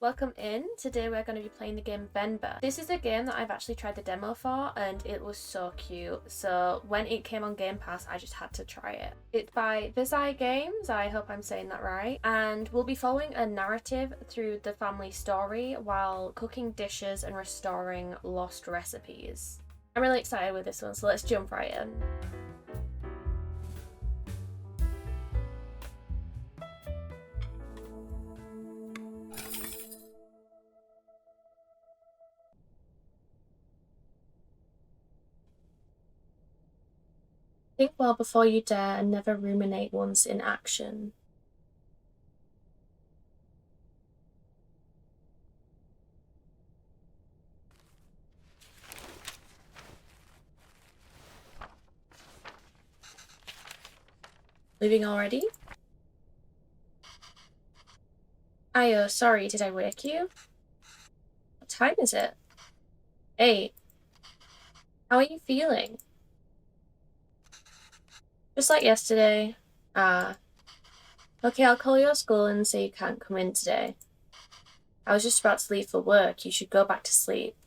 Welcome in. Today we're going to be playing the game Venba. This is a game that I've actually tried the demo for and it was so cute. So when it came on Game Pass, I just had to try it. It's by Visai Games, I hope I'm saying that right. And we'll be following a narrative through the family story while cooking dishes and restoring lost recipes. I'm really excited with this one, so let's jump right in. Think well before you dare and never ruminate once in action. Leaving already? Ayo, sorry, did I wake you? What time is it? 8. How are you feeling? Just like yesterday. Okay, I'll call your school and say you can't come in today. I was just about to leave for work. You should go back to sleep.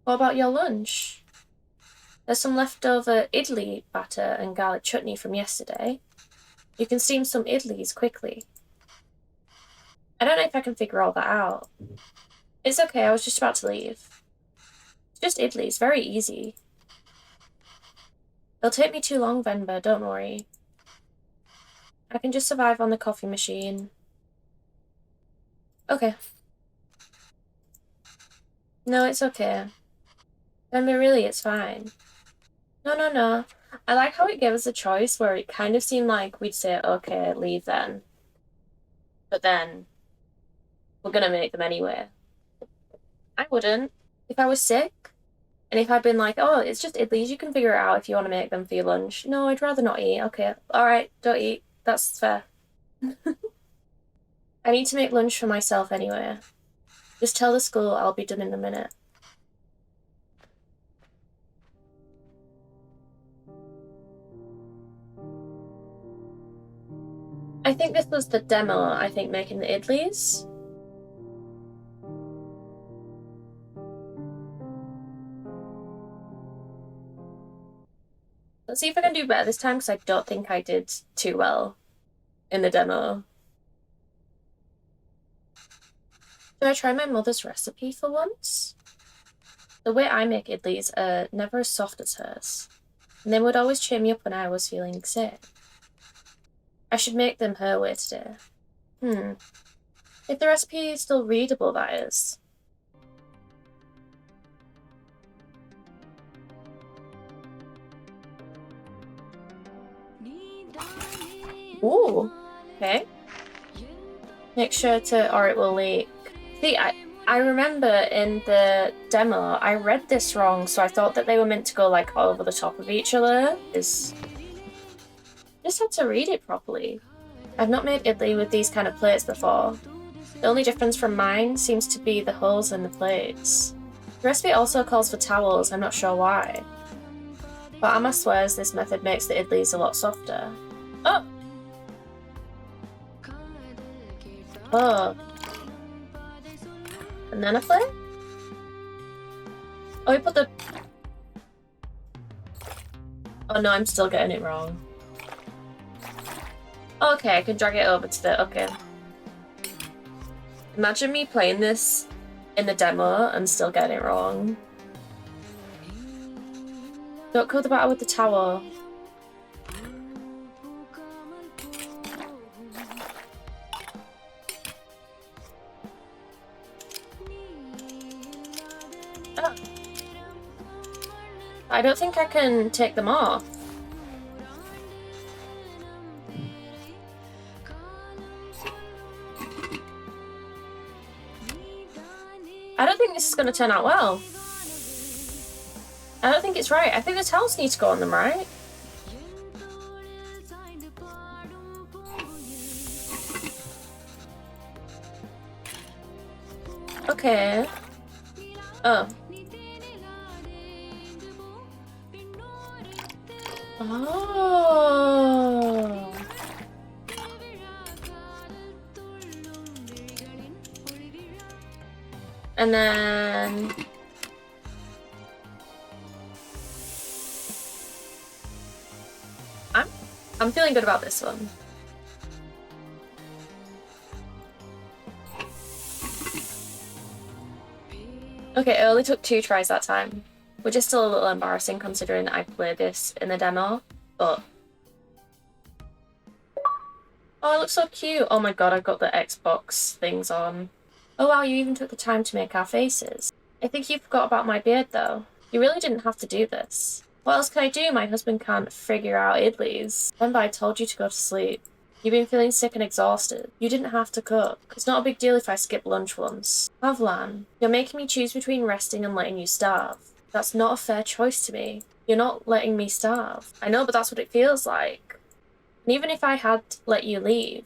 What about your lunch? There's some leftover idli batter and garlic chutney from yesterday. You can steam some idlis quickly. I don't know if I can figure all that out. It's okay, I was just about to leave. It's just idlis, very easy. It'll take me too long, Venba, don't worry. I can just survive on the coffee machine. Okay. No, it's okay. Venba, really, it's fine. No. I like how it gave us a choice where it kind of seemed like we'd say, okay, leave then. But then, we're gonna make them anyway. I wouldn't. If I was sick, and if I'd been like, oh, it's just idlis, you can figure it out if you want to make them for your lunch. No, I'd rather not eat. Okay, alright, don't eat. That's fair. I need to make lunch for myself anyway. Just tell the school I'll be done in a minute. I think this was the demo, I think, making the idlis. Let's see if I can do better this time, because I don't think I did too well in the demo. Should I try my mother's recipe for once? The way I make idlis are never as soft as hers, and they would always cheer me up when I was feeling sick. I should make them her way today. If the recipe is still readable, that is. Ooh, okay. Make sure to, or it will leak. See, I remember in the demo, I read this wrong, so I thought that they were meant to go like over the top of each other. Just had to read it properly. I've not made idli with these kind of plates before. The only difference from mine seems to be the holes in the plates. The recipe also calls for towels, I'm not sure why. But Amma swears this method makes the idlis a lot softer. Oh! Oh. Banana plate? Oh, we put the... Oh no, I'm still getting it wrong. Okay, I can drag it over to the... Okay. Imagine me playing this in the demo and still getting it wrong. Don't coat the batter with the towel. Oh. I don't think I can take them off. I don't think this is going to turn out well. I don't think it's right. I think the towels need to go on them, right? Okay. Oh. Oh. And then... I'm feeling good about this one. Okay, it only took 2 tries that time, which is still a little embarrassing considering I played this in the demo, but... Oh, it looks so cute! Oh my god, I've got the Xbox things on. Oh wow, you even took the time to make our faces. I think you forgot about my beard though. You really didn't have to do this. What else can I do? My husband can't figure out idlis. Remember, I told you to go to sleep. You've been feeling sick and exhausted. You didn't have to cook. It's not a big deal if I skip lunch once. Pavlan, you're making me choose between resting and letting you starve. That's not a fair choice to me. You're not letting me starve. I know, but that's what it feels like. And even if I had let you leave,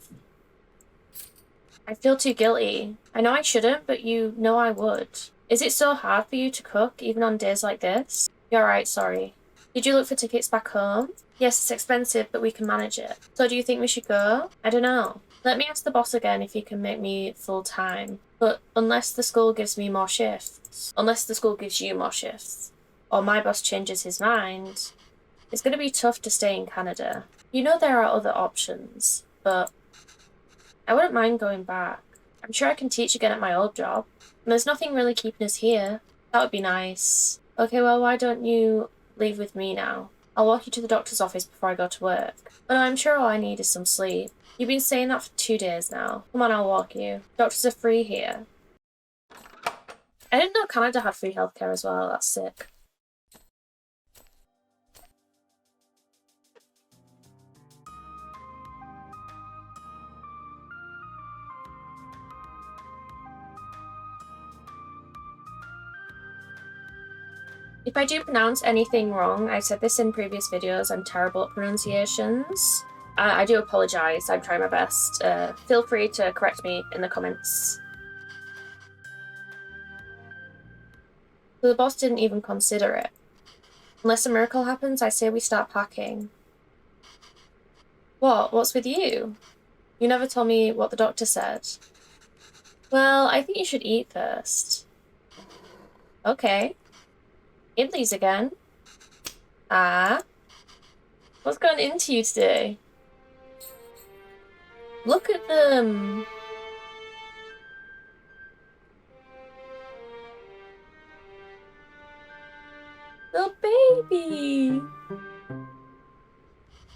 I feel too guilty. I know I shouldn't, but you know I would. Is it so hard for you to cook, even on days like this? You're right, sorry. Did you look for tickets back home? Yes, it's expensive, but we can manage it. So do you think we should go? I don't know. Let me ask the boss again if he can make me full-time. But unless the school gives me more shifts, unless the school gives you more shifts, or my boss changes his mind, it's going to be tough to stay in Canada. You know there are other options, but I wouldn't mind going back. I'm sure I can teach again at my old job. And there's nothing really keeping us here. That would be nice. Okay, well, why don't you leave with me now? I'll walk you to the doctor's office before I go to work. But I'm sure all I need is some sleep. You've been saying that for 2 days now. Come on, I'll walk you. Doctors are free here. I didn't know Canada had free healthcare as well. That's sick. If I do pronounce anything wrong, I said this in previous videos, I'm terrible at pronunciations. I do apologise, I'm trying my best. Feel free to correct me in the comments. So the boss didn't even consider it. Unless a miracle happens, I say we start packing. What? What's with you? You never told me what the doctor said. Well, I think you should eat first. Okay. Idlis again. Ah. What's gone into you today? Look at them. Little baby.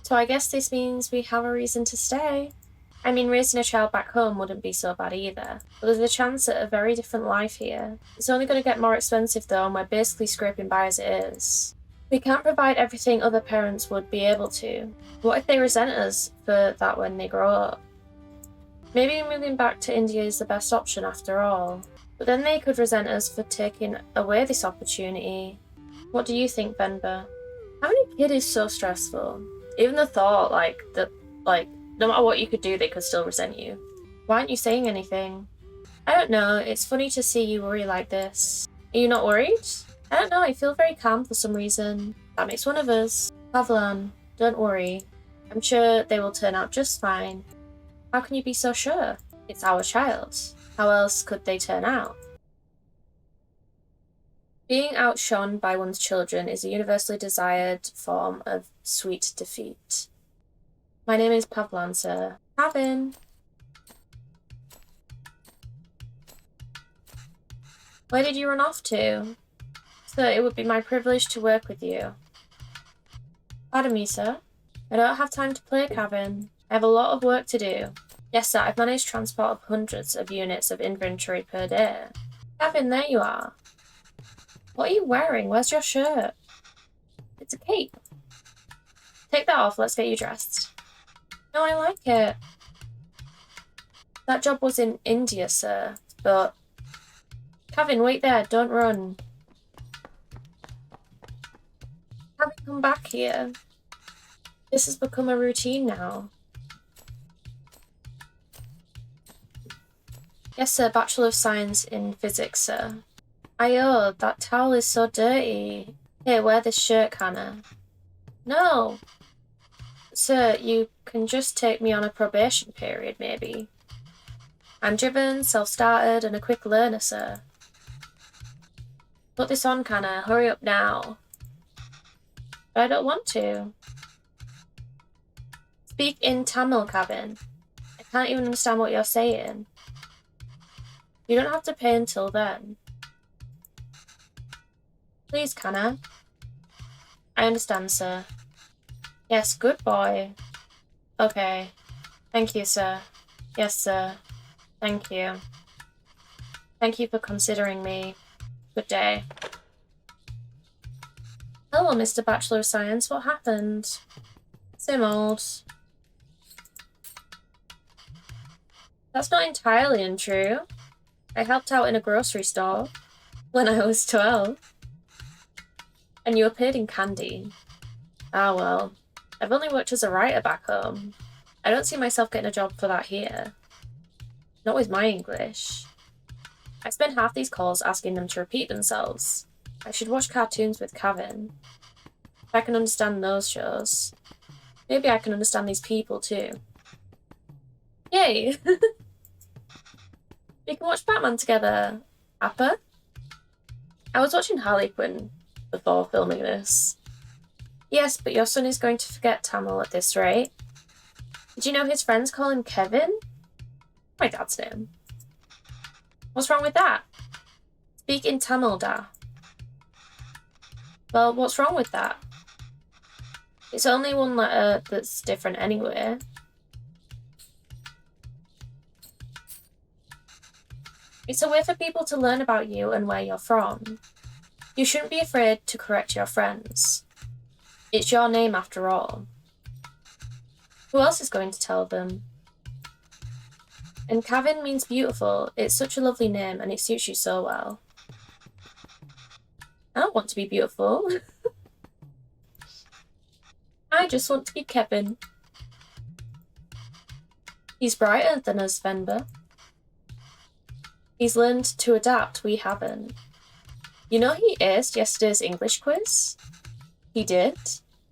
So I guess this means we have a reason to stay. I mean, raising a child back home wouldn't be so bad either, but there's a chance at a very different life here. It's only going to get more expensive though, and we're basically scraping by as it is. We can't provide everything other parents would be able to. What if they resent us for that when they grow up? Maybe moving back to India is the best option after all, but then they could resent us for taking away this opportunity. What do you think, Benba? Having a kid is so stressful. Even the thought, no matter what you could do, they could still resent you. Why aren't you saying anything? I don't know, it's funny to see you worry like this. Are you not worried? I don't know, I feel very calm for some reason. That makes one of us. Pavlan, don't worry. I'm sure they will turn out just fine. How can you be so sure? It's our child. How else could they turn out? Being outshone by one's children is a universally desired form of sweet defeat. My name is Pavlan, sir. Pavin! Where did you run off to? Sir, it would be my privilege to work with you. Pardon me, sir. I don't have time to play, Kevin. I have a lot of work to do. Yes, sir, I've managed transport of hundreds of units of inventory per day. Kevin, there you are. What are you wearing? Where's your shirt? It's a cape. Take that off, let's get you dressed. No, I like it. That job was in India, sir, but... Kevin, wait there, don't run. Kevin, come back here. This has become a routine now. Yes, sir, Bachelor of Science in Physics, sir. Ayo, that towel is so dirty. Here, wear this shirt, Hannah. No! Sir, you can just take me on a probation period, maybe. I'm driven, self-started, and a quick learner, sir. Put this on, Kana. Hurry up now. But I don't want to. Speak in Tamil, Kevin. I can't even understand what you're saying. You don't have to pay until then. Please, Kana. I understand, sir. Yes, good boy. Okay. Thank you, sir. Yes, sir. Thank you. Thank you for considering me. Good day. Hello, Mr. Bachelor of Science. What happened? Same old. That's not entirely untrue. I helped out in a grocery store when I was 12. And you appeared in Candy. Ah, well. I've only worked as a writer back home. I don't see myself getting a job for that here. Not with my English. I spend half these calls asking them to repeat themselves. I should watch cartoons with Kevin. If I can understand those shows, maybe I can understand these people too. Yay! We can watch Batman together. Appa? I was watching Harley Quinn before filming this. Yes, but your son is going to forget Tamil at this rate. Did you know his friends call him Kevin? My dad's name. What's wrong with that? Speak in Tamil, Da. Well, what's wrong with that? It's only one letter that's different anyway. It's a way for people to learn about you and where you're from. You shouldn't be afraid to correct your friends. It's your name after all. Who else is going to tell them? And Kevin means beautiful. It's such a lovely name and it suits you so well. I don't want to be beautiful. I just want to be Kevin. He's brighter than us, Venba. He's learned to adapt, we haven't. You know he aced yesterday's English quiz? He did?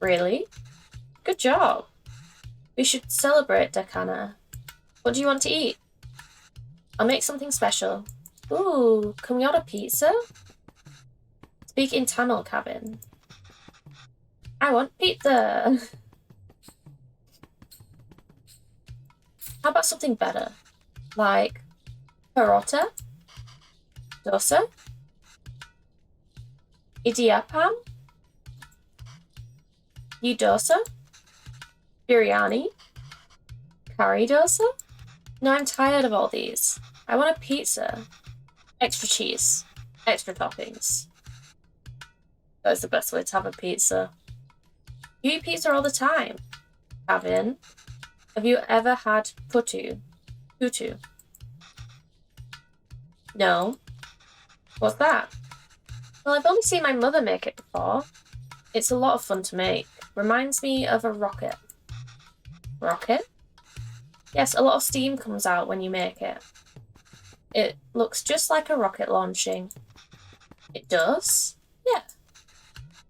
Really? Good job. We should celebrate, Dakana. What do you want to eat? I'll make something special. Ooh, can we order pizza? Speak in Tamil, Kevin. I want pizza. How about something better? Like parota? Dosa? Idiyappam? Dosa? Biryani? Curry dosa? No, I'm tired of all these. I want a pizza. Extra cheese. Extra toppings. That's the best way to have a pizza. You eat pizza all the time. Kevin, have you ever had putu? Putu? No. What's that? Well, I've only seen my mother make it before. It's a lot of fun to make. Reminds me of a rocket. Rocket? Yes, a lot of steam comes out when you make it. It looks just like a rocket launching. It does? Yeah.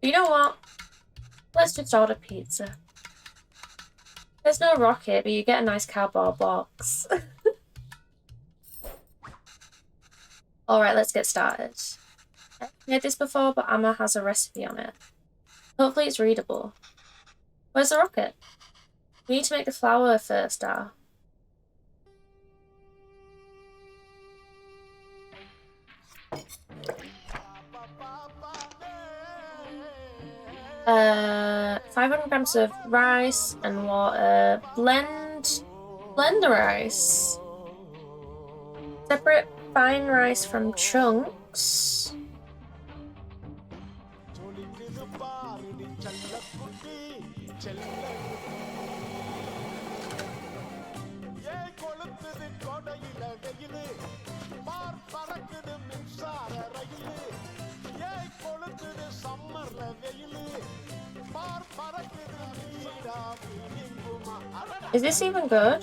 But you know what? Let's just order pizza. There's no rocket, but you get a nice cardboard box. Alright, let's get started. I've made this before, but Amma has a recipe on it. Hopefully it's readable. Where's the rocket? We need to make the flour first, Ah. 500 grams of rice and water. Blend the rice. Separate fine rice from chunks. Is this even good?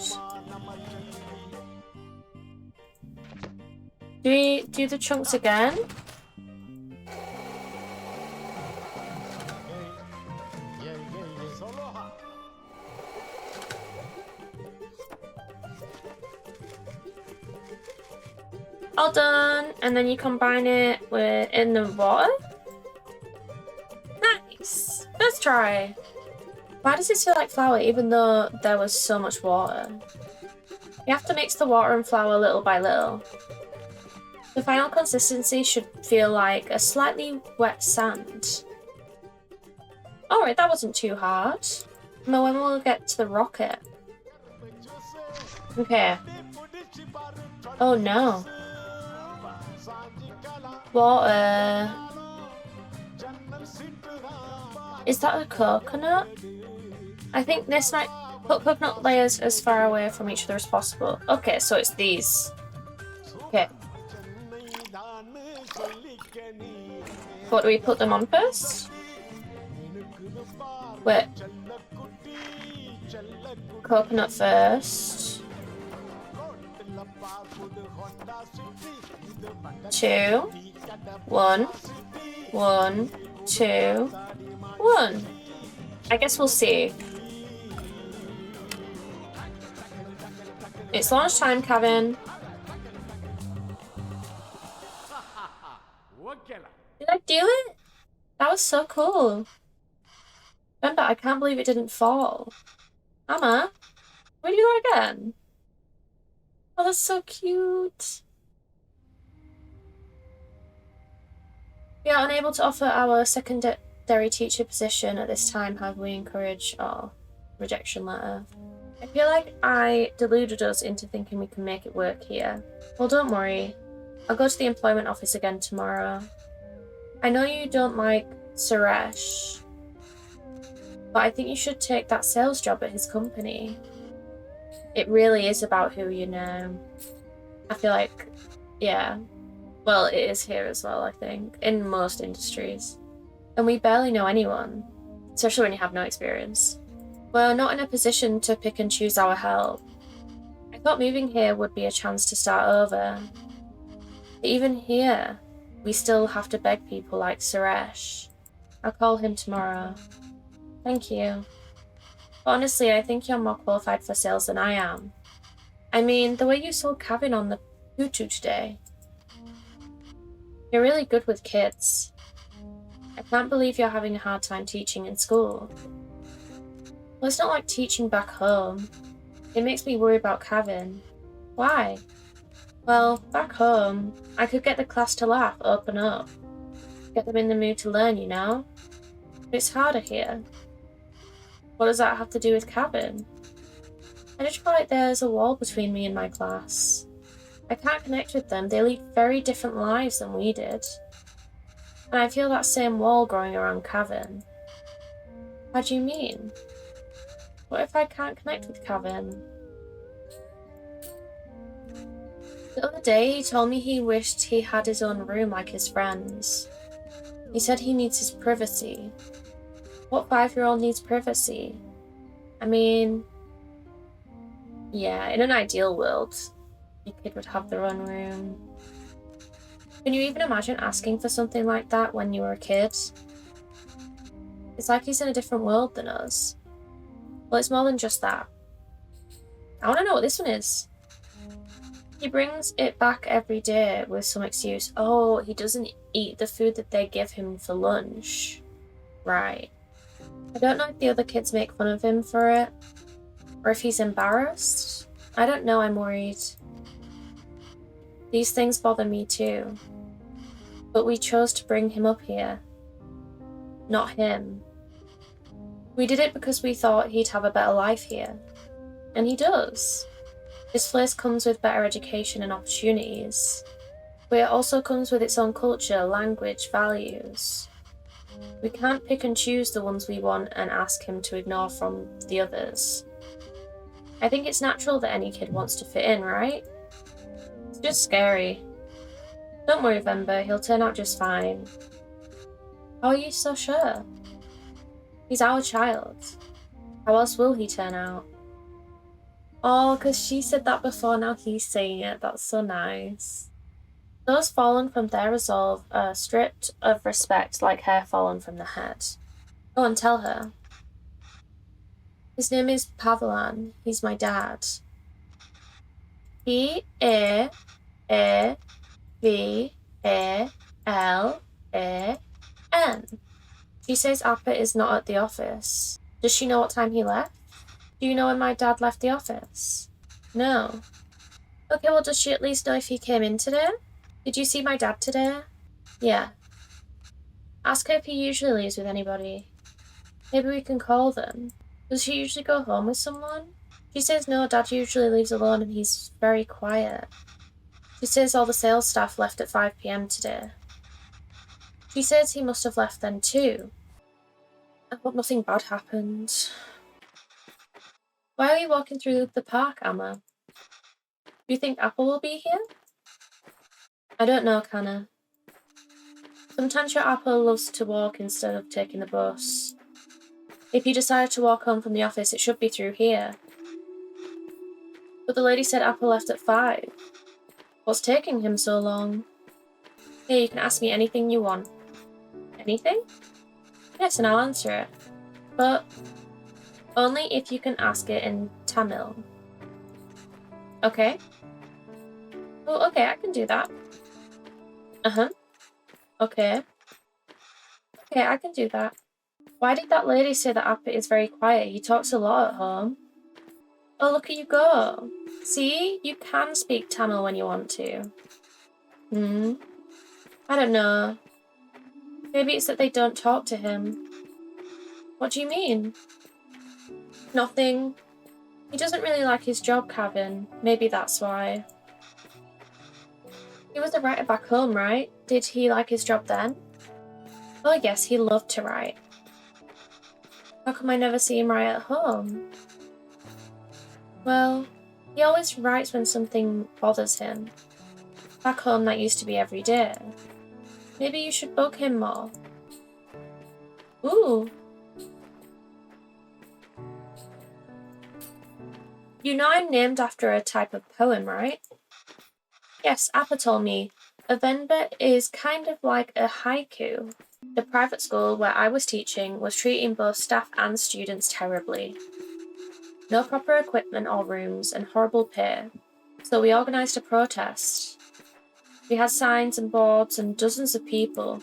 Do we do the chunks again? All done. And then you combine it with in the water. Nice. First try. Why does this feel like flour even though there was so much water? You have to mix the water and flour little by little. The final consistency should feel like a slightly wet sand. Alright, that wasn't too hard. Now when will we get to the rocket? Okay. Oh no. Water. Is that a coconut? I think this might put coconut layers as far away from each other as possible. Okay, so it's these. Okay. What do we put them on first? Wait. Coconut first. 2. 1. 1. 2. 1. I guess we'll see. It's lunchtime, Kevin. Did I do it? That was so cool. Remember, I can't believe it didn't fall. Emma, can we do that again? Oh, that's so cute. We are unable to offer our secondary teacher position at this time. Have we encouraged our rejection letter? I feel like I deluded us into thinking we can make it work here. Well, don't worry. I'll go to the employment office again tomorrow. I know you don't like Suresh, but I think you should take that sales job at his company. It really is about who you know. I feel like, yeah. Well, it is here as well, I think, in most industries. And we barely know anyone, especially when you have no experience. We're not in a position to pick and choose our help. I thought moving here would be a chance to start over. But even here, we still have to beg people like Suresh. I'll call him tomorrow. Thank you. But honestly, I think you're more qualified for sales than I am. I mean, the way you sold Kevin on the Hutu today. You're really good with kids. I can't believe you're having a hard time teaching in school. Well, it's not like teaching back home. It makes me worry about Kevin. Why? Well, back home, I could get the class to laugh, open up. Get them in the mood to learn, you know? But it's harder here. What does that have to do with Kevin? I just feel like there's a wall between me and my class. I can't connect with them. They lead very different lives than we did. And I feel that same wall growing around Kevin. How do you mean? What if I can't connect with Kevin? The other day, he told me he wished he had his own room like his friends. He said he needs his privacy. What 5-year-old needs privacy? I mean, yeah, in an ideal world, your kid would have their own room. Can you even imagine asking for something like that when you were a kid? It's like he's in a different world than us. Well, it's more than just that. I want to know what this one is. He brings it back every day with some excuse. Oh, he doesn't eat the food that they give him for lunch. Right. I don't know if the other kids make fun of him for it, or if he's embarrassed. I don't know, I'm worried. These things bother me too. But we chose to bring him up here. Not him. We did it because we thought he'd have a better life here. And he does. This place comes with better education and opportunities. But it also comes with its own culture, language, values. We can't pick and choose the ones we want and ask him to ignore from the others. I think it's natural that any kid wants to fit in, right? It's just scary. Don't worry, Vemba, he'll turn out just fine. How are you so sure? He's our child. How else will he turn out? Oh, because she said that before, now he's saying it. That's so nice. Those fallen from their resolve are stripped of respect like hair fallen from the head. Go and tell her. His name is Pavlan. He's my dad. P-A-A V-A-L-A-N. She says Appa is not at the office. Does she know what time he left? Do you know when my dad left the office? No. Okay, well, does she at least know if he came in today? Did you see my dad today? Yeah. Ask her if he usually leaves with anybody. Maybe we can call them. Does he usually go home with someone? She says no, Dad usually leaves alone and he's very quiet. She says all the sales staff left at 5 p.m. today. She says he must have left then too. I hope nothing bad happened. Why are you walking through the park, Amma? Do you think Apple will be here? I don't know, Kanna. Sometimes your Apple loves to walk instead of taking the bus. If you decided to walk home from the office, it should be through here. But the lady said Apple left at 5. What's taking him so long? Here, you can ask me anything you want. Anything? Yes, and I'll answer it. But only if you can ask it in Tamil. Okay? Oh, okay, I can do that. Uh-huh. Okay. Okay, I can do that. Why did that lady say that Appa is very quiet? He talks a lot at home. Oh, look at you go. See? You can speak Tamil when you want to. I don't know. Maybe it's that they don't talk to him. What do you mean? Nothing. He doesn't really like his job, Kevin. Maybe that's why. He was a writer back home, right? Did he like his job then? Oh yes, he loved to write. How come I never see him write at home? Well, he always writes when something bothers him. Back home, that used to be every day. Maybe you should bug him more. Ooh. You know I'm named after a type of poem, right? Yes, Appa told me. A venba is kind of like a haiku. The private school where I was teaching was treating both staff and students terribly. No proper equipment or rooms and horrible pay. So we organised a protest. We had signs and boards and dozens of people.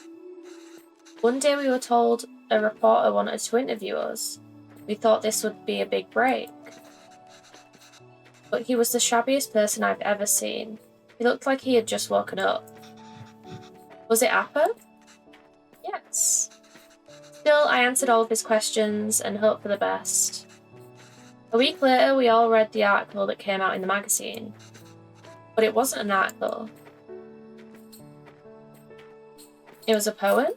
One day we were told a reporter wanted to interview us. We thought this would be a big break. But he was the shabbiest person I've ever seen. He looked like he had just woken up. Was it Appa? Yes. Still, I answered all of his questions and hoped for the best. A week later, we all read the article that came out in the magazine. But it wasn't an article. It was a poem?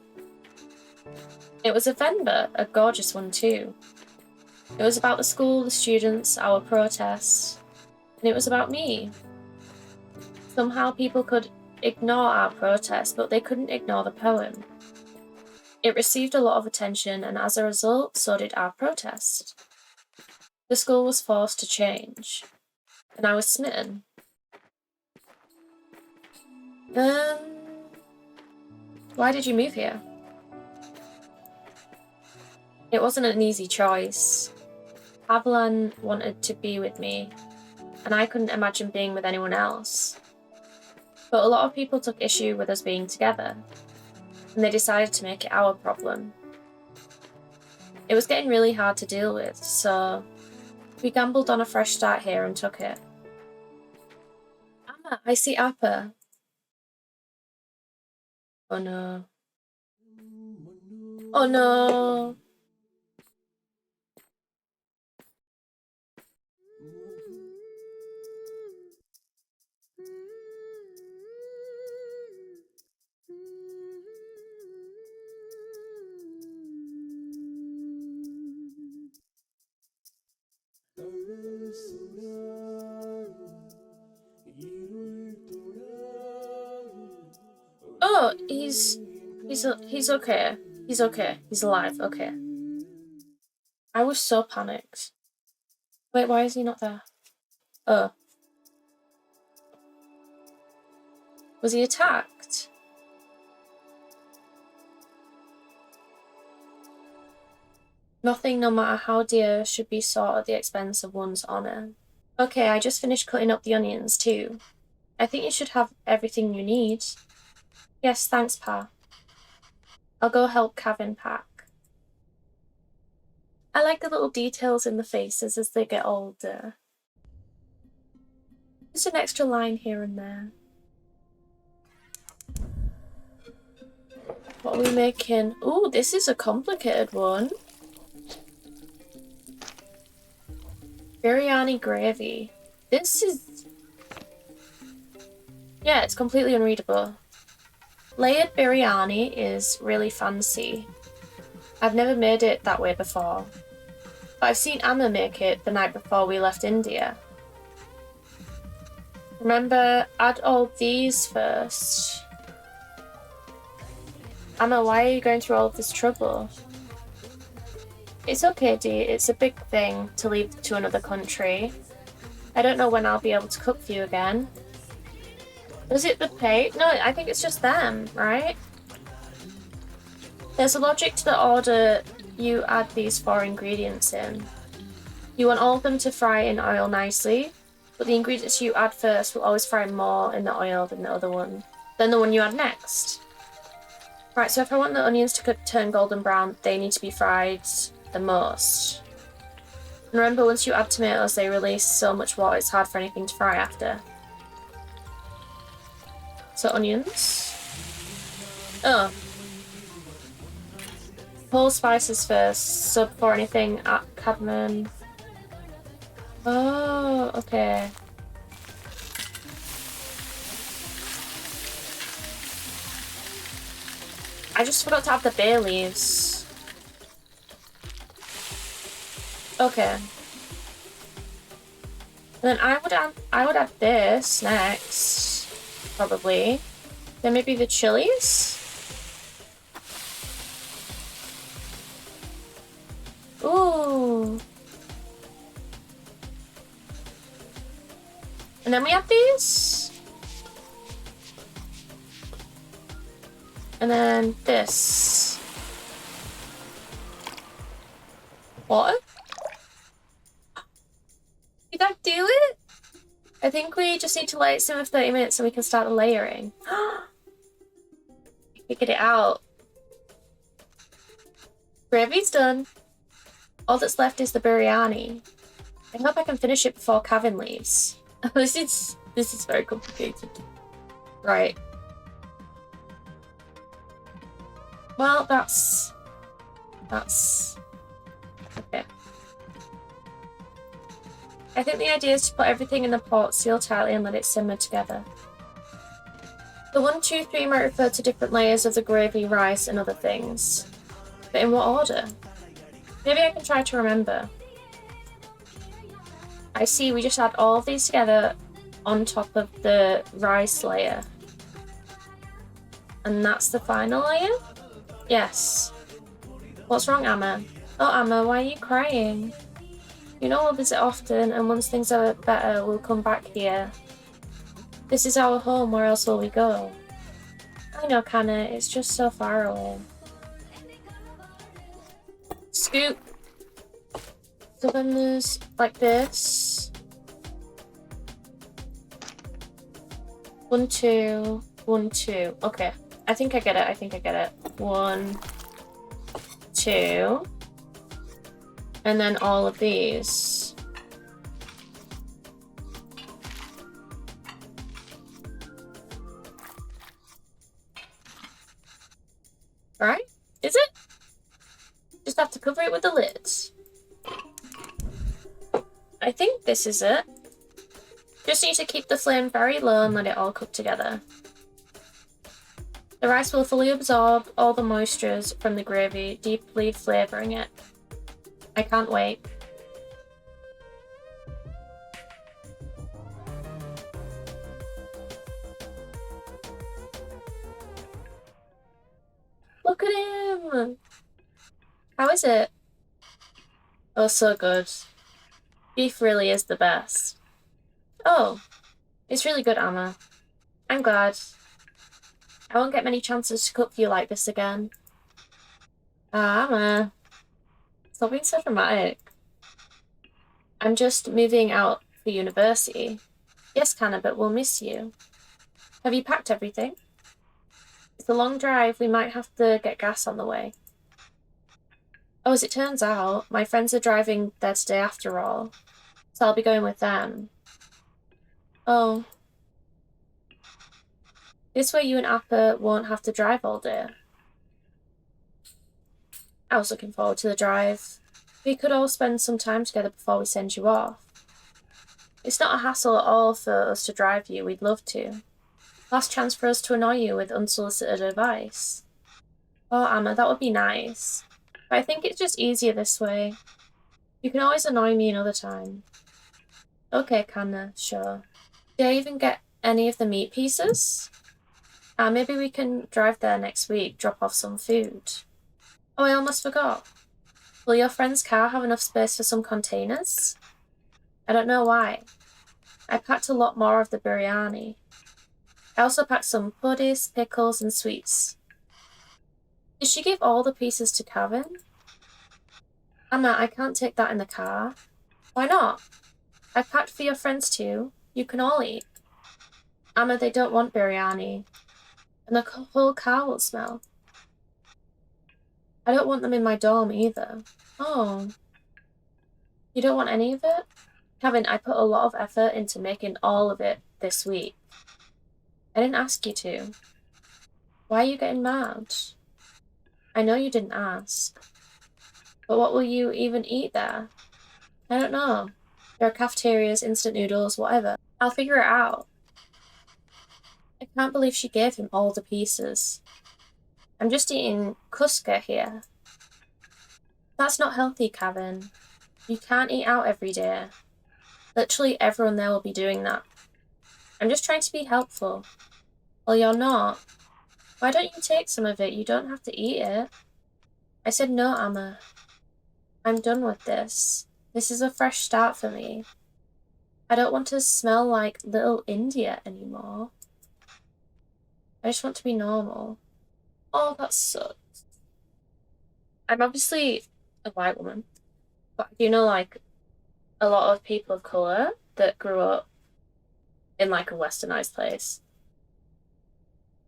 It was a venba, a gorgeous one too. It was about the school, the students, our protests, and it was about me. Somehow people could ignore our protest, but they couldn't ignore the poem. It received a lot of attention, and as a result, so did our protest. The school was forced to change, and I was smitten. Why did you move here? It wasn't an easy choice. Avalon wanted to be with me, and I couldn't imagine being with anyone else. But a lot of people took issue with us being together, and they decided to make it our problem. It was getting really hard to deal with, so we gambled on a fresh start here and took it. Amma, I see Appa. Oh no. Oh no. Oh, he's okay. He's okay. He's alive. Okay. I was so panicked. Wait, why is he not there? Oh. Was he attacked? Nothing, no matter how dear, should be sought at the expense of one's honour. Okay, I just finished cutting up the onions too. I think you should have everything you need. Yes, thanks, Pa. I'll go help Kevin pack. I like the little details in the faces as they get older. Just an extra line here and there. What are we making? Ooh, this is a complicated one. Biryani gravy. This is... yeah, it's completely unreadable. Layered biryani is really fancy. I've never made it that way before. But I've seen Amma make it the night before we left India. Remember, add all these first. Amma, why are you going through all of this trouble? It's okay, Dee. It's a big thing to leave to another country. I don't know when I'll be able to cook for you again. Was it the pay? No, I think it's just them, right? There's a logic to the order you add these 4 ingredients in. You want all of them to fry in oil nicely, but the ingredients you add first will always fry more in the oil than the one you add next. Right, so if I want the onions to turn golden brown, they need to be fried the most. And remember, once you add tomatoes, they release so much water it's hard for anything to fry after. So onions. Oh. Whole spices first, so before anything, cadmium. Oh, okay. I just forgot to add the bay leaves. Okay. And then I would add this next, probably. Then maybe the chilies. Ooh. And then we have these. And then this. What? Did that do it? I think we just need to let it simmer for 30 minutes so we can start the layering. Figured it out. Gravy's done. All that's left is the biryani. I hope I can finish it before Kevin leaves. This is very complicated. Right. Well, that's okay. I think the idea is to put everything in the pot, seal tightly, and let it simmer together. The 1, 2, 3 might refer to different layers of the gravy, rice, and other things. But in what order? Maybe I can try to remember. I see, we just add all of these together on top of the rice layer. And that's the final layer? Yes. What's wrong, Amma? Oh, Amma, why are you crying? You know we'll visit often, and once things are better, we'll come back here. This is our home, where else will we go? I know, Kana, it's just so far away. Scoop. So then there's like this. 1, 2, 1, 2. Okay. I think I get it. 1, 2. And then all of these. Right? Is it? Just have to cover it with the lid. I think this is it. Just need to keep the flame very low and let it all cook together. The rice will fully absorb all the moistures from the gravy, deeply flavouring it. I can't wait. Look at him! How is it? Oh, so good. Beef really is the best. Oh, it's really good, Amma. I'm glad. I won't get many chances to cook for you like this again. Ah, Amma. Stop being so dramatic. I'm just moving out for university. Yes, Kana, but we'll miss you. Have you packed everything? It's a long drive. We might have to get gas on the way. Oh, as it turns out, my friends are driving there today after all, so I'll be going with them. Oh. This way you and Appa won't have to drive all day. I was looking forward to the drive. We could all spend some time together before we send you off. It's not a hassle at all for us to drive you, we'd love to. Last chance for us to annoy you with unsolicited advice. Oh, Amma, that would be nice. But I think it's just easier this way. You can always annoy me another time. Okay, Kanna, sure. Did I even get any of the meat pieces? Maybe we can drive there next week, drop off some food. Oh, I almost forgot. Will your friend's car have enough space for some containers? I don't know why. I packed a lot more of the biryani. I also packed some puddis, pickles, and sweets. Did she give all the pieces to Kevin? Anna, I can't take that in the car. Why not? I packed for your friends too. You can all eat. Amma, they don't want biryani. And the whole car will smell. I don't want them in my dorm either. Oh. You don't want any of it? Kevin, I put a lot of effort into making all of it this week. I didn't ask you to. Why are you getting mad? I know you didn't ask. But what will you even eat there? I don't know. There are cafeterias, instant noodles, whatever. I'll figure it out. I can't believe she gave him all the pieces. I'm just eating kuska here. That's not healthy, Kevin. You can't eat out every day. Literally everyone there will be doing that. I'm just trying to be helpful. Well, you're not. Why don't you take some of it? You don't have to eat it. I said no, Amma. I'm done with this. This is a fresh start for me. I don't want to smell like little India anymore. I just want to be normal. Oh, that sucks. I'm obviously a white woman, but you know, like, a lot of people of colour that grew up in, like, a westernized place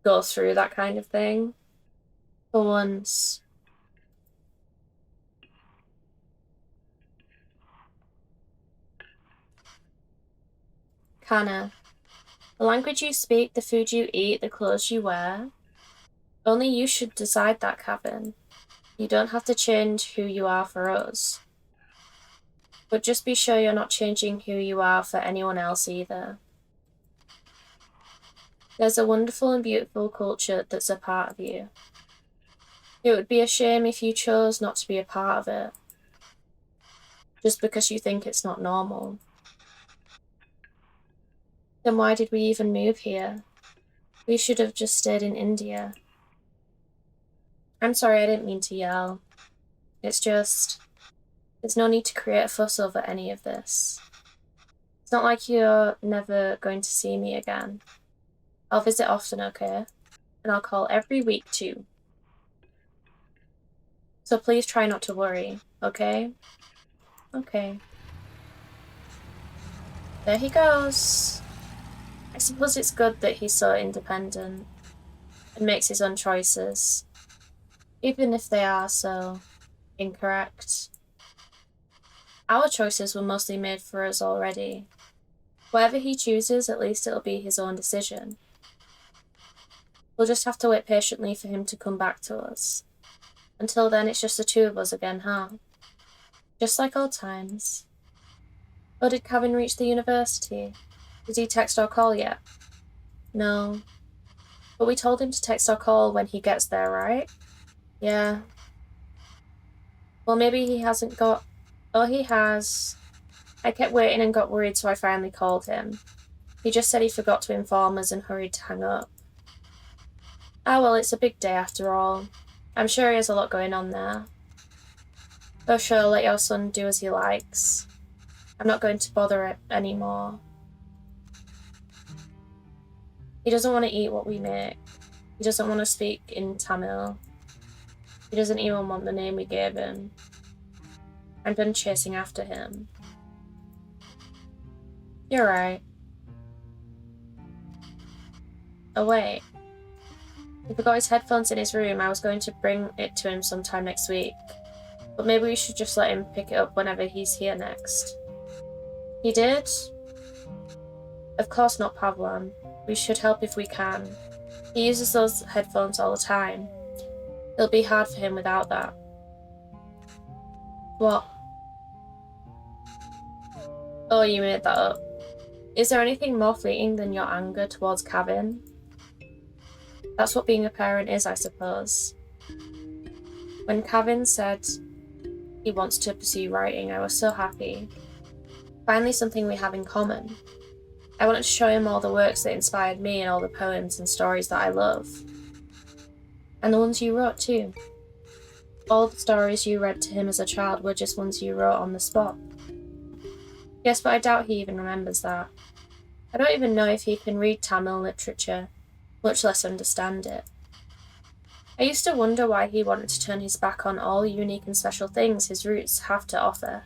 go through that kind of thing. For once. Kana, the language you speak, the food you eat, the clothes you wear, only you should decide that, Kevin. You don't have to change who you are for us. But just be sure you're not changing who you are for anyone else either. There's a wonderful and beautiful culture that's a part of you. It would be a shame if you chose not to be a part of it, just because you think it's not normal. Then why did we even move here? We should have just stayed in India. I'm sorry, I didn't mean to yell. It's just, there's no need to create a fuss over any of this. It's not like you're never going to see me again. I'll visit often, okay? And I'll call every week too. So please try not to worry, okay? Okay. There he goes. I suppose it's good that he's so independent and makes his own choices, even if they are so incorrect. Our choices were mostly made for us already. Whatever he chooses, at least it'll be his own decision. We'll just have to wait patiently for him to come back to us. Until then, it's just the two of us again, huh? Just like old times. Oh, did Kevin reach the university? Did he text or call yet? No. But we told him to text or call when he gets there, right? Yeah. Well, maybe he hasn't got... Oh, he has. I kept waiting and got worried, so I finally called him. He just said he forgot to inform us and hurried to hang up. Ah, well, it's a big day after all. I'm sure he has a lot going on there. Oh, sure, let your son do as he likes. I'm not going to bother it anymore. He doesn't want to eat what we make. He doesn't want to speak in Tamil. He doesn't even want the name we gave him. I'm done chasing after him. You're right. Oh wait. He forgot his headphones in his room. I was going to bring it to him sometime next week. But maybe we should just let him pick it up whenever he's here next. He did? Of course not, Pavlon. We should help if we can. He uses those headphones all the time. It'll be hard for him without that. What? Oh, you made that up. Is there anything more fleeting than your anger towards Kevin? That's what being a parent is, I suppose. When Kevin said he wants to pursue writing, I was so happy. Finally something we have in common. I wanted to show him all the works that inspired me and all the poems and stories that I love. And the ones you wrote too. All the stories you read to him as a child were just ones you wrote on the spot. Yes, but I doubt he even remembers that. I don't even know if he can read Tamil literature, much less understand it. I used to wonder why he wanted to turn his back on all unique and special things his roots have to offer.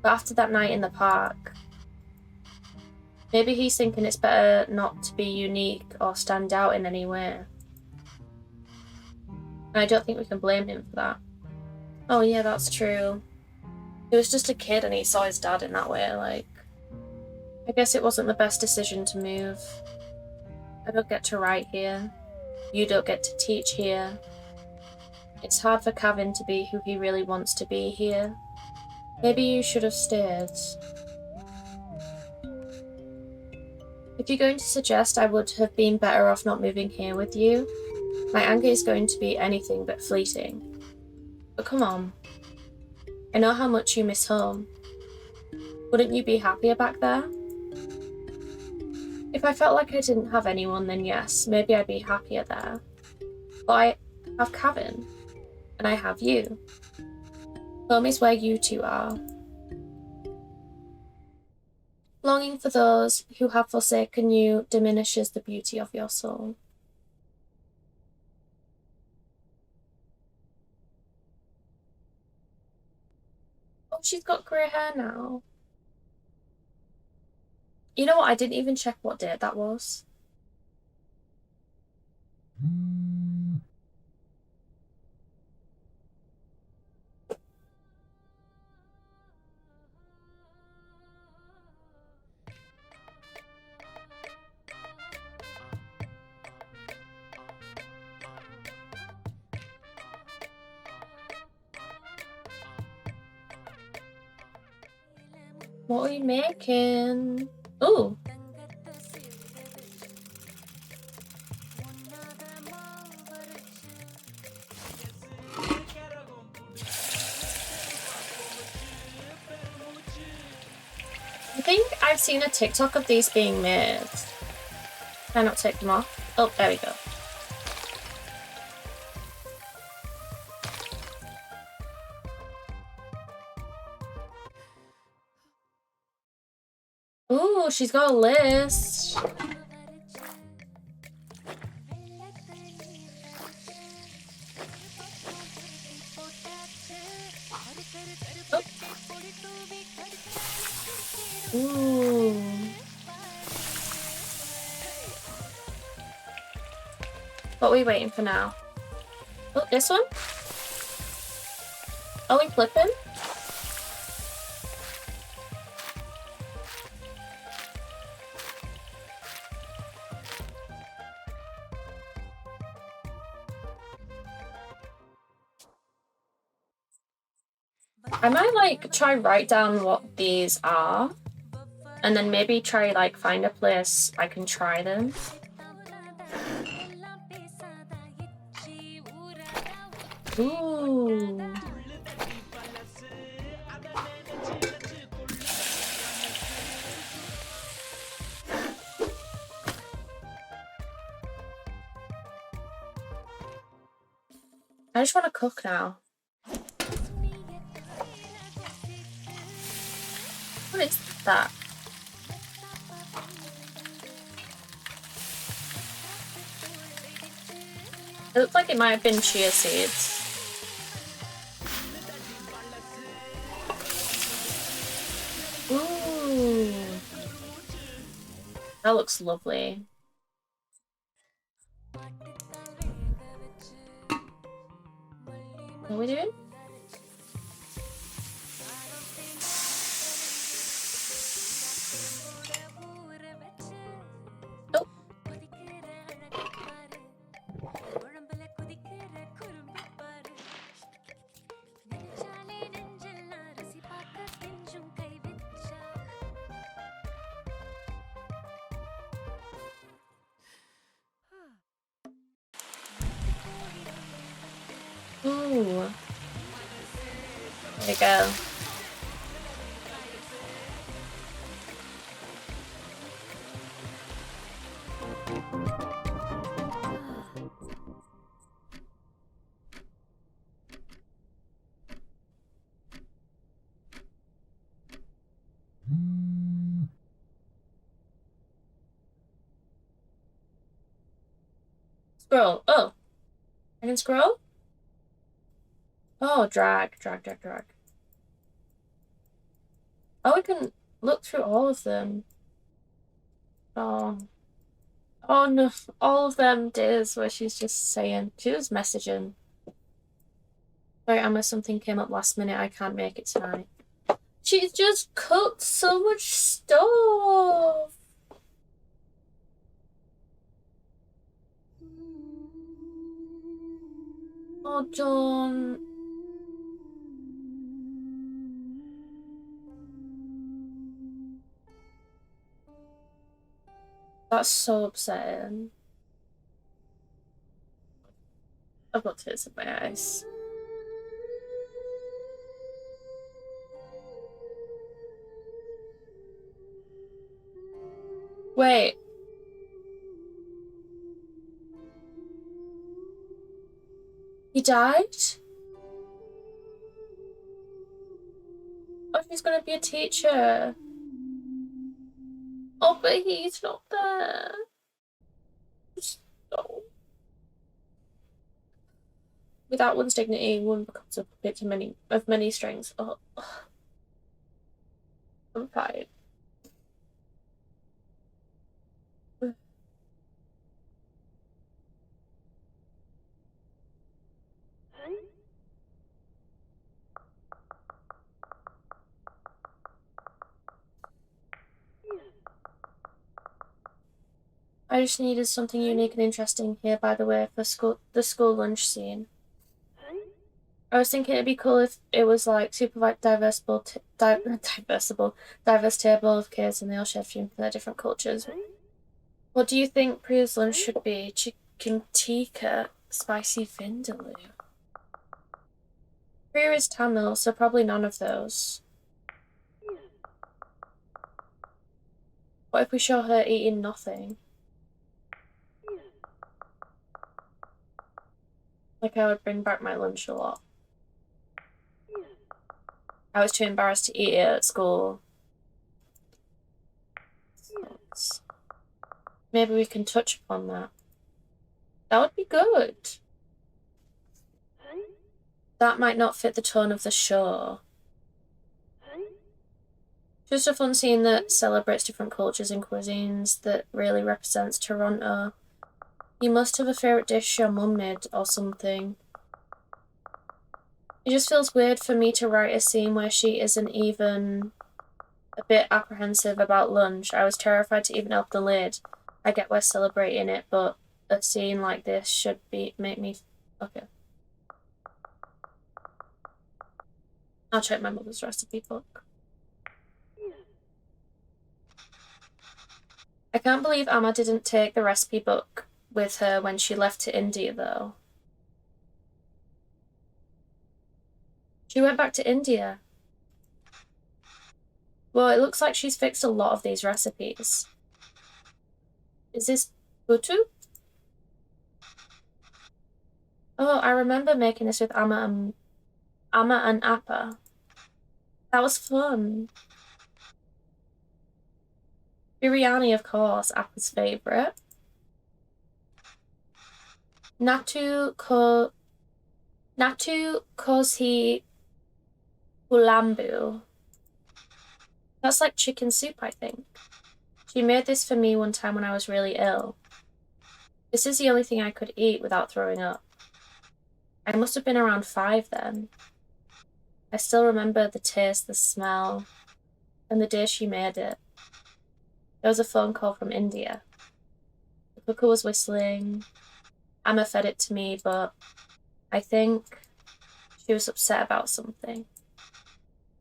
But after that night in the park, maybe he's thinking it's better not to be unique or stand out in any way. And I don't think we can blame him for that. Oh yeah, that's true. He was just a kid and he saw his dad in that way, like... I guess it wasn't the best decision to move. I don't get to write here. You don't get to teach here. It's hard for Kevin to be who he really wants to be here. Maybe you should have stayed. If you're going to suggest I would have been better off not moving here with you, my anger is going to be anything but fleeting. But come on. I know how much you miss home. Wouldn't you be happier back there? If I felt like I didn't have anyone, then yes, maybe I'd be happier there. But I have Kevin, and I have you. Home is where you two are. Longing for those who have forsaken you diminishes the beauty of your soul. Oh, she's got grey hair now. You know what? I didn't even check what date that was. What are we making? Ooh. I think I've seen a TikTok of these being made. Can I not take them off? Oh, there we go. Ooh, she's got a list. Oh. Ooh. What are we waiting for now? Oh, this one? Are we flipping? I might like try write down what these are and then maybe try like find a place I can try them. Ooh. I just want to cook now. What is that? It looks like it might have been chia seeds. Ooh. That looks lovely. What are we doing? Oh. Ooh. There you go. Scroll. Oh. I can scroll? Oh, drag. Oh, we can look through all of them. Oh. Oh no, all of them days where she's just saying, she was messaging. Sorry, Emma, something came up last minute, I can't make it tonight. She's just cooked so much stuff. Oh, John. That's so upsetting. I've got tears in my eyes. Wait. He died? Oh, she's gonna be a teacher. Oh, but he's not there. No. Without one's dignity, one becomes a puppet of many strings. Oh. I'm fine. I just needed something unique and interesting here, by the way, for the school lunch scene. I was thinking it'd be cool if it was like super diverse table of kids and they all shared food from their different cultures. What do you think Priya's lunch should be? Chicken tikka, spicy vindaloo. Priya is Tamil, so probably none of those. What if we show her eating nothing? Like I would bring back my lunch a lot. I was too embarrassed to eat it at school. Maybe we can touch upon that. That would be good. That might not fit the tone of the show. Just a fun scene that celebrates different cultures and cuisines that really represents Toronto. You must have a favourite dish your mum made or something. It just feels weird for me to write a scene where she isn't even a bit apprehensive about lunch. I was terrified to even open the lid. I get we're celebrating it, but a scene like this should make me... Okay. I'll check my mother's recipe book. I can't believe Amma didn't take the recipe book with her when she left to India, though. She went back to India. Well, it looks like she's fixed a lot of these recipes. Is this Butu? Oh, I remember making this with Amma and Appa. That was fun. Biryani, of course, Appa's favourite. Natu kosi ulambu. That's like chicken soup, I think. She made this for me one time when I was really ill. This is the only thing I could eat without throwing up. I must have been around 5 then. I still remember the taste, the smell, and the day she made it. There was a phone call from India. The cooker was whistling. Amma fed it to me, but I think she was upset about something.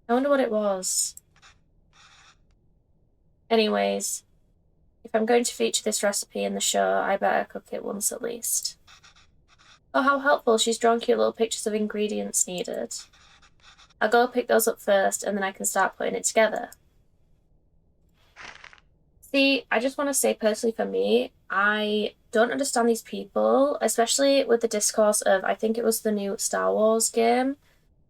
I wonder what it was. Anyways, if I'm going to feature this recipe in the show, I better cook it once at least. Oh, how helpful. She's drawn cute little pictures of ingredients needed. I'll go pick those up first, and then I can start putting it together. See, I just want to say personally for me, I don't understand these people, especially with the discourse of, I think it was the new Star Wars game,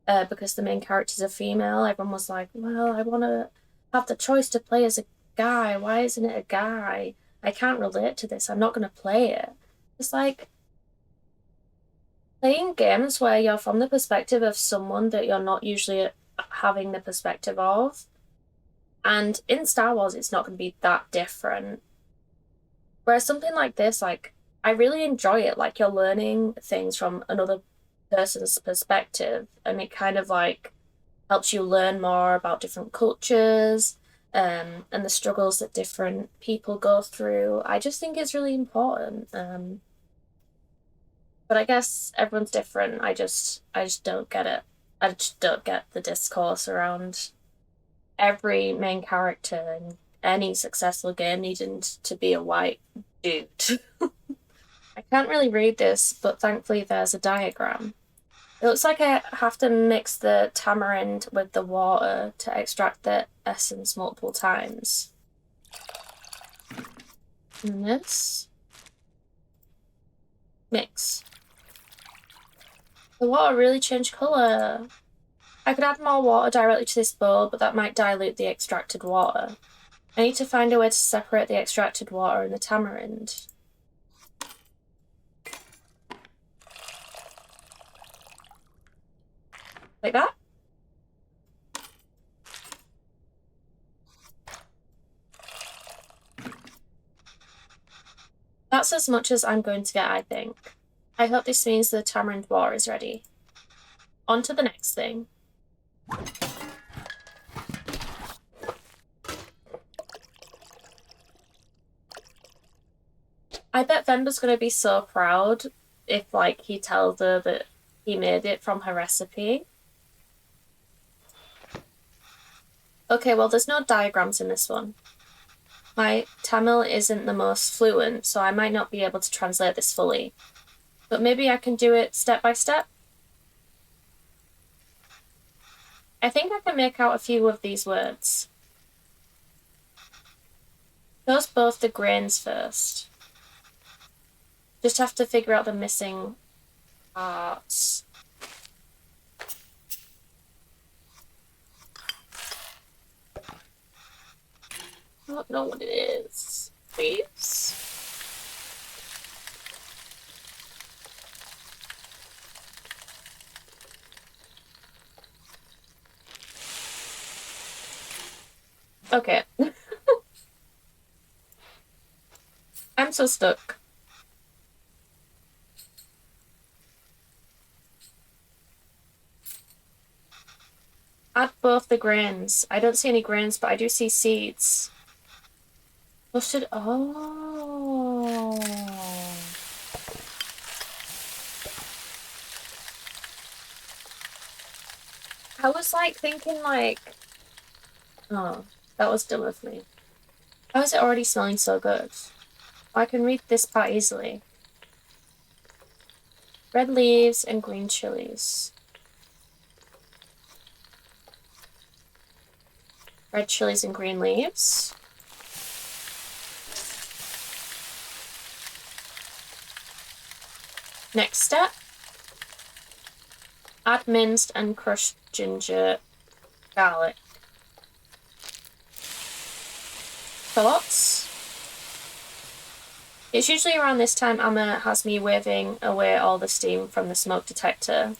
because the main character's a female. Everyone was like, well, I want to have the choice to play as a guy. Why isn't it a guy? I can't relate to this. I'm not going to play it. It's like playing games where you're from the perspective of someone that you're not usually having the perspective of. And in Star Wars, it's not going to be that different. Whereas something like this, like, I really enjoy it. Like, you're learning things from another person's perspective, and it kind of like helps you learn more about different cultures, and the struggles that different people go through. I just think it's really important. But I guess everyone's different. I just don't get it. I just don't get the discourse around every main character in any successful game needing to be a white dude. I can't really read this, but thankfully there's a diagram. It looks like I have to mix the tamarind with the water to extract the essence multiple times. And this. Mix. The water really changed colour. I could add more water directly to this bowl, but that might dilute the extracted water. I need to find a way to separate the extracted water and the tamarind. Like that? That's as much as I'm going to get, I think. I hope this means the tamarind water is ready. On to the next thing. I bet Venba's gonna be so proud if, like, he tells her that he made it from her recipe. Okay, well, there's no diagrams in this one. My Tamil isn't the most fluent, so I might not be able to translate this fully. But maybe I can do it step by step. I think I can make out a few of these words. Toast both the grains first. Just have to figure out the missing parts. I don't know what it is. Please. Okay. I'm so stuck. Add both the grains. I don't see any grains, but I do see seeds. Roasted. Oh. I was like thinking like, oh, that was dumb of me. How is it already smelling so good? I can read this part easily. Red leaves and green chilies. Red chilies and green leaves. Next step. Add minced and crushed ginger, garlic. Shallots. It's usually around this time Amma has me waving away all the steam from the smoke detector.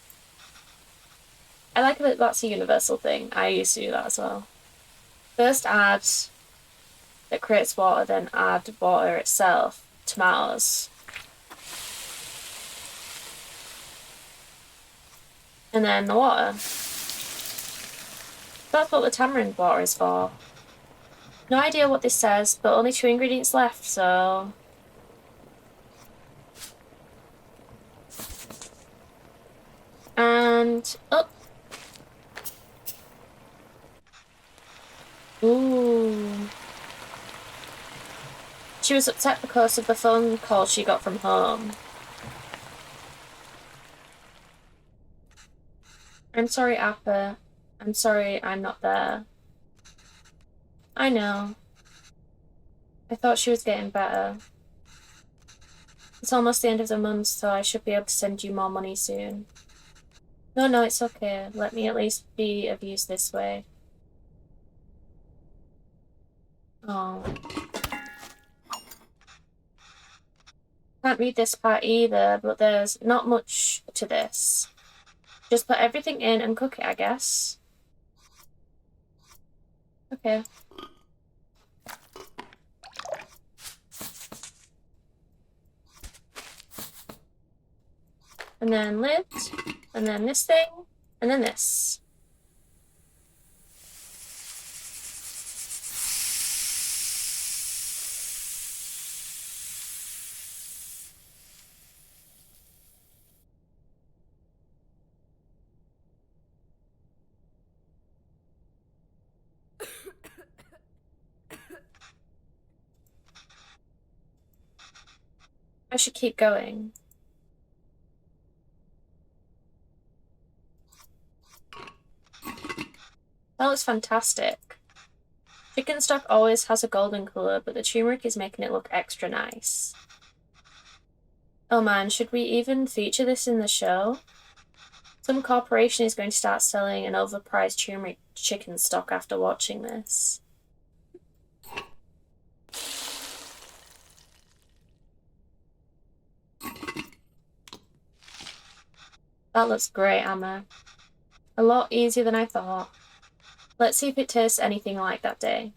I like that that's a universal thing. I used to do that as well. First add that creates water, then add water itself. Tomatoes. And then the water. That's what the tamarind water is for. No idea what this says, but only 2 ingredients left, so... And... oh! Ooh. She was upset because of the phone call she got from home. I'm sorry, Appa. I'm sorry I'm not there. I know. I thought she was getting better. It's almost the end of the month, so I should be able to send you more money soon. No, it's okay. Let me at least be of use this way. Oh. Can't read this part either, but there's not much to this. Just put everything in and cook it, I guess. Okay. And then lid, and then this thing, and then this. I should keep going. That looks fantastic. Chicken stock always has a golden colour, but the turmeric is making it look extra nice. Oh man, should we even feature this in the show? Some corporation is going to start selling an overpriced turmeric chicken stock after watching this. That looks great, Amma. A lot easier than I thought. Let's see if it tastes anything like that day.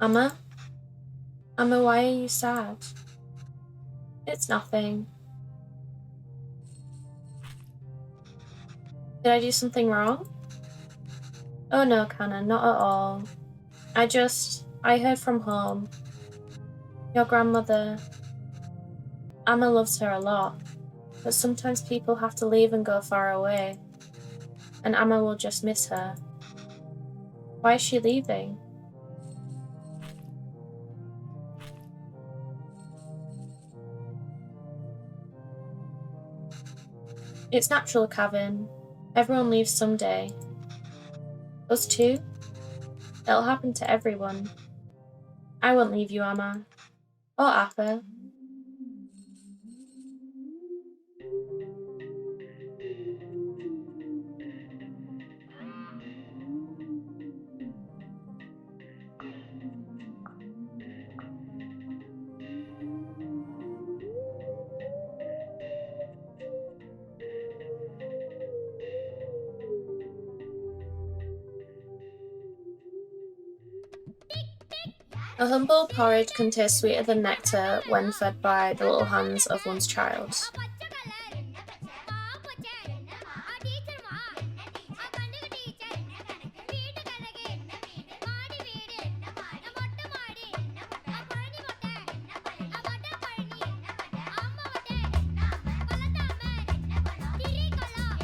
Amma? Amma, why are you sad? It's nothing. Did I do something wrong? Oh no, Kana, not at all. I heard from home. Your grandmother... Amma loves her a lot, but sometimes people have to leave and go far away, and Amma will just miss her. Why is she leaving? It's natural, Kevin. Everyone leaves someday. Us too? It'll happen to everyone. I won't leave you, Amma. Or Appa. A humble porridge can taste sweeter than nectar when fed by the little hands of one's child.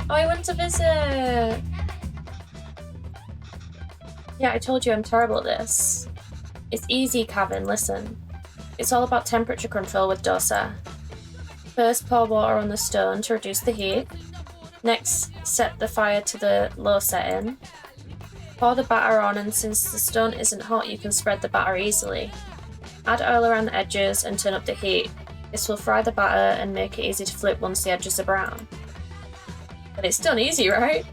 Oh, I went to visit! Yeah, I told you I'm terrible at this. It's easy, Kevin, listen. It's all about temperature control with dosa. First, pour water on the stone to reduce the heat. Next, set the fire to the low setting. Pour the batter on, and since the stone isn't hot, you can spread the batter easily. Add oil around the edges and turn up the heat. This will fry the batter and make it easy to flip once the edges are brown. But it's done easy, right?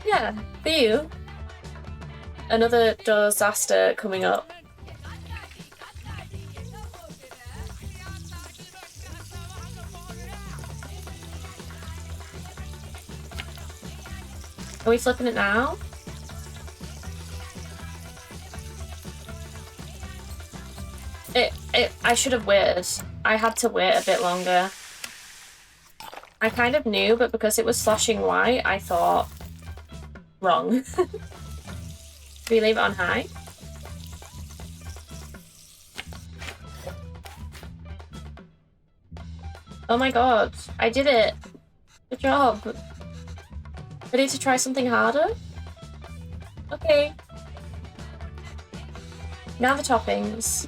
Yeah, for you. Another disaster coming up. Are we flipping it now? I should have waited. I had to wait a bit longer. I kind of knew, but because it was flashing white, I thought wrong. Do we leave it on high? Oh my god, I did it. Good job. Ready to try something harder? Okay. Now the toppings.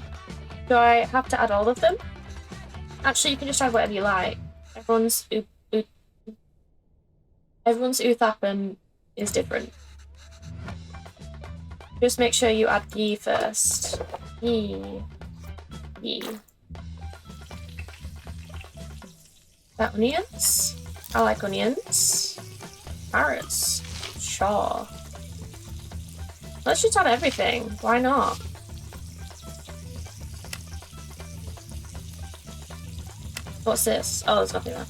Do I have to add all of them? Actually, you can just add whatever you like. Everyone's uthappan is different. Just make sure you add ghee first. Ghee. That onions? I like onions. Carrots. Sure. Let's just add everything. Why not? What's this? Oh, there's nothing there.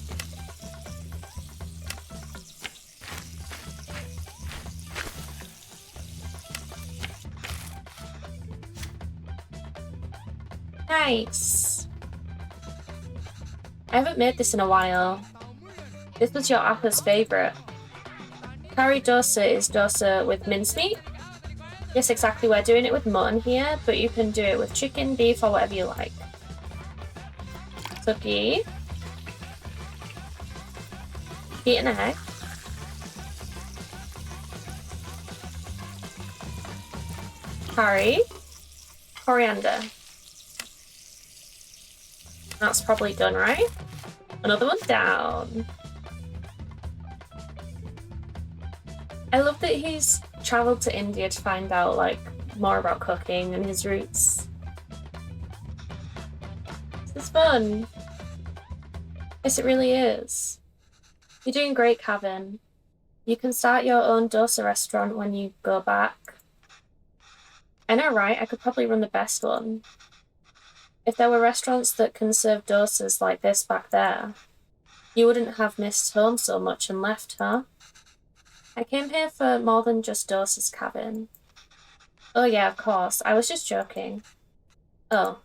Nice. I haven't made this in a while. This was your Appa's favourite. Curry dosa is dosa with mincemeat. Yes, exactly. We're doing it with mutton here, but you can do it with chicken, beef, or whatever you like. So ghee. Ghee and egg. Curry. Coriander. That's probably done, right? Another one down. I love that he's travelled to India to find out, like, more about cooking and his roots. This is fun. Yes, it really is. You're doing great, Kevin. You can start your own dosa restaurant when you go back. I know, right? I could probably run the best one. If there were restaurants that can serve dosas like this back there, you wouldn't have missed home so much and left, huh? I came here for more than just dosas, Kevin. Oh yeah, of course. I was just joking. Oh.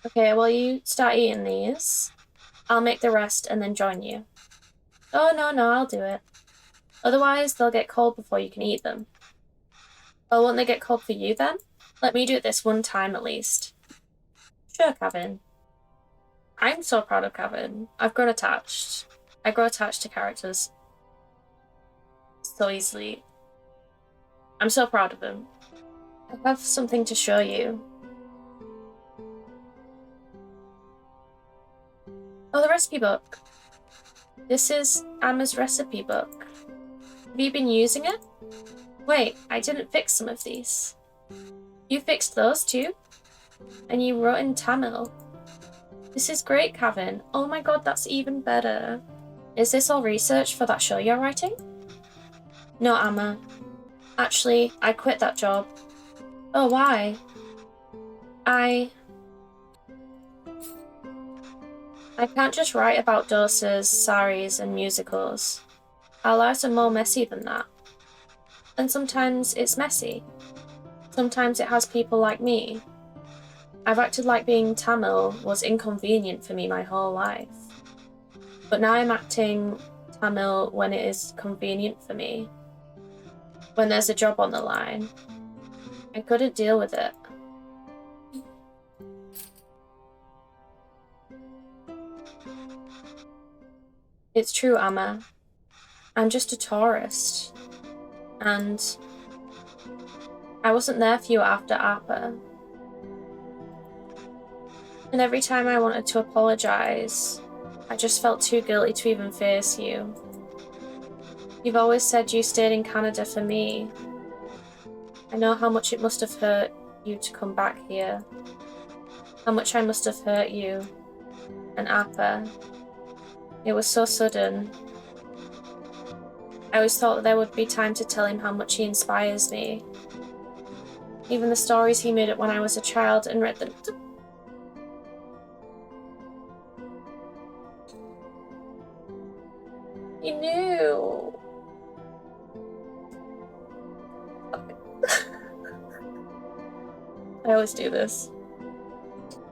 Okay, well you start eating these. I'll make the rest and then join you. Oh, no, I'll do it. Otherwise, they'll get cold before you can eat them. Well, won't they get cold for you then? Let me do it this one time at least. Sure, Kevin. I'm so proud of Kevin. I've grown attached. I grow attached to characters so easily. I'm so proud of him. I have something to show you. Oh, the recipe book. This is Emma's recipe book. Have you been using it? Wait, I didn't fix some of these. You fixed those too? And you wrote in Tamil. This is great, Kevin. Oh my god, that's even better. Is this all research for that show you're writing? No, Amma. Actually, I quit that job. Oh, why? I can't just write about dosas, saris, and musicals. Our lives are more messy than that. And sometimes it's messy. Sometimes it has people like me. I've acted like being Tamil was inconvenient for me my whole life. But now I'm acting Tamil when it is convenient for me. When there's a job on the line. I couldn't deal with it. It's true, Amma. I'm just a tourist. And I wasn't there for you after Appa. And every time I wanted to apologise, I just felt too guilty to even face you. You've always said you stayed in Canada for me. I know how much it must have hurt you to come back here. How much I must have hurt you. And Appa. It was so sudden. I always thought that there would be time to tell him how much he inspires me. Even the stories he made up when I was a child and read them. He knew. I always do this.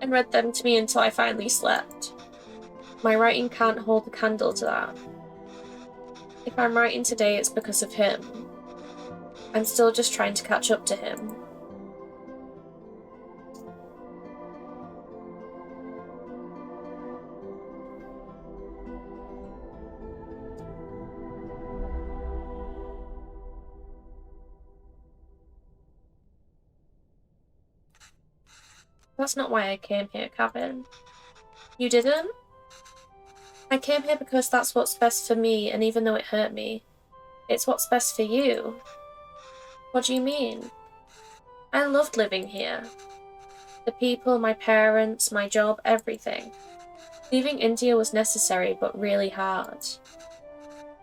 and read them to me until I finally slept. My writing can't hold a candle to that. If I'm writing today, it's because of him. I'm still just trying to catch up to him. That's not why I came here, Kevin. You didn't? I came here because that's what's best for me, and even though it hurt me, it's what's best for you. What do you mean? I loved living here. The people, my parents, my job, everything. Leaving India was necessary, but really hard.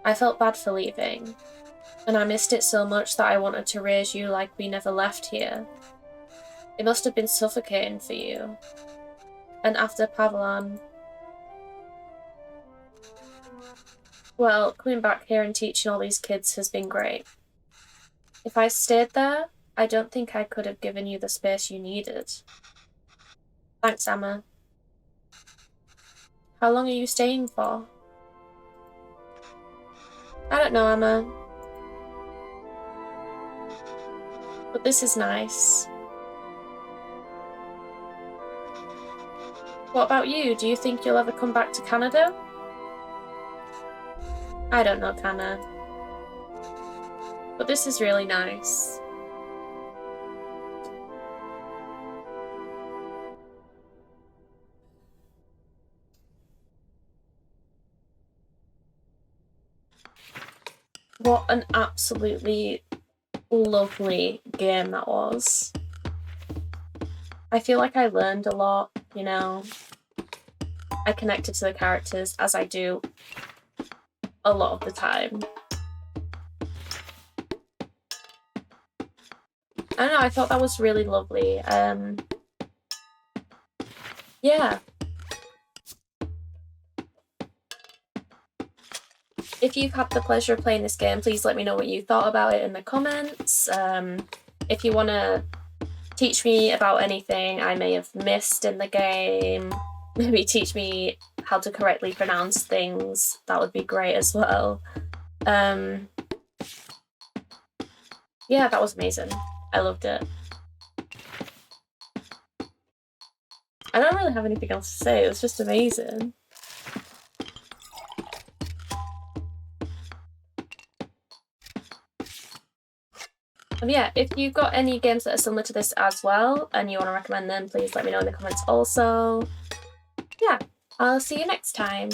I felt bad for leaving, and I missed it so much that I wanted to raise you like we never left here. It must have been suffocating for you. And after Pavlon, well, coming back here and teaching all these kids has been great. If I stayed there, I don't think I could have given you the space you needed. Thanks, Emma. How long are you staying for? I don't know, Emma. But this is nice. What about you? Do you think you'll ever come back to Canada? I don't know, Kana. But this is really nice. What an absolutely lovely game that was. I feel like I learned a lot, you know. I connected to the characters, as I do a lot of the time. I don't know, I thought that was really lovely. Yeah. If you've had the pleasure of playing this game, please let me know what you thought about it in the comments. If you want to teach me about anything I may have missed in the game, maybe teach me how to correctly pronounce things, that would be great as well. Yeah, that was amazing. I loved it. I don't really have anything else to say, it was just amazing. Yeah, if you've got any games that are similar to this as well, and you want to recommend them, please let me know in the comments also. Yeah, I'll see you next time.